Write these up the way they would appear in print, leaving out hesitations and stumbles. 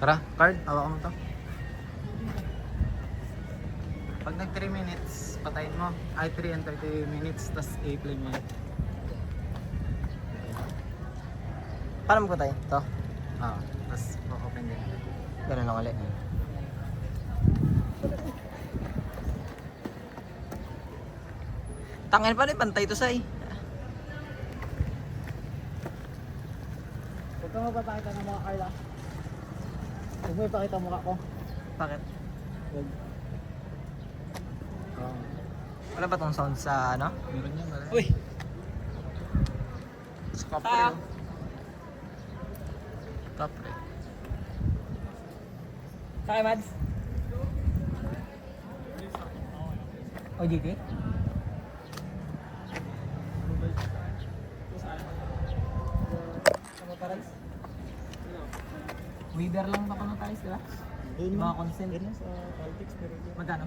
Tara, card, hawak mo to. Pag nag 3 minutes, patayin mo. Ay, 3 and 30 minutes, tas i-play mo yun. Paano mo ko tayo? Ito? Oo, tas open din. Ganun lang ulit. Tangin pa rin, pantay to say. Huwag ka mapapakita ng mga Carla. Huwag mo ipakita mukha ko. Bakit? Huwag. Wala ba tong sound sa ano? Meron yan, wala. Uy! Sa kapre. Ah. Kapre. Sakay, Mads? OGT? Ano pa rin? Weaver lang ba kung tayo sila? Doon Mga consent. Ganyan sa Caltex pero yun. Magkano?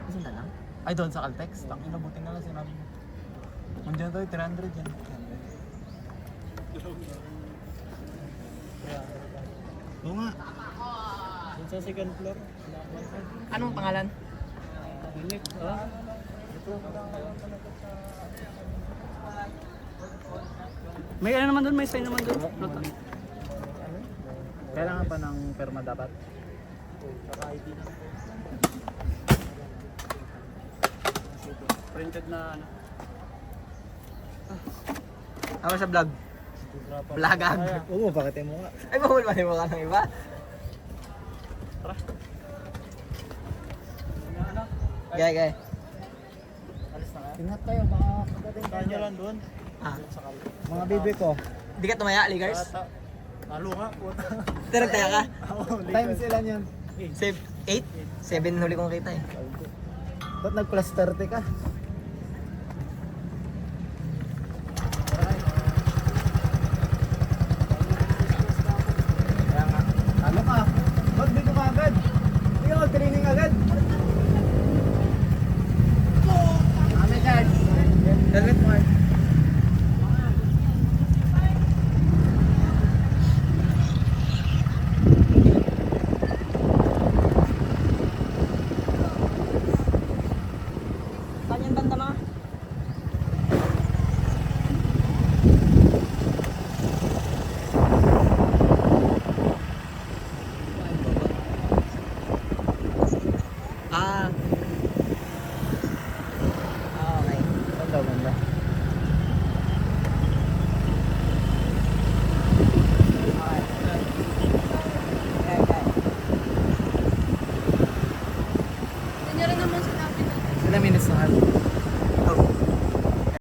Isinda lang? Ay, doon sa Caltex. Tangina, buti na lang sinabi mo. Nandiyan tayo, 300 yan. Oo nga. Doon sa second floor. Anong pangalan? Ulit. Ah? May ano naman doon, may sign naman doon. Kailangan pa ng perma dapat. Saka ID na. Printed na ano. Ako sa vlog. Vlogag. Oo, bakit mo nga? Ay, bawal ba yung mukha ng iba? Tara. Ano? Gaya, gaya. Alis na kayo? Ingat kayo, baka pagdating tayo nyo lang doon. Ah. Mga bibi ko. Di ka tumaya, Ligers? Talo nga, puta. Tirag tayo ka? Time sila yun. Save 8? 7 huli kong kita eh. Ba't nag plus 30 ka?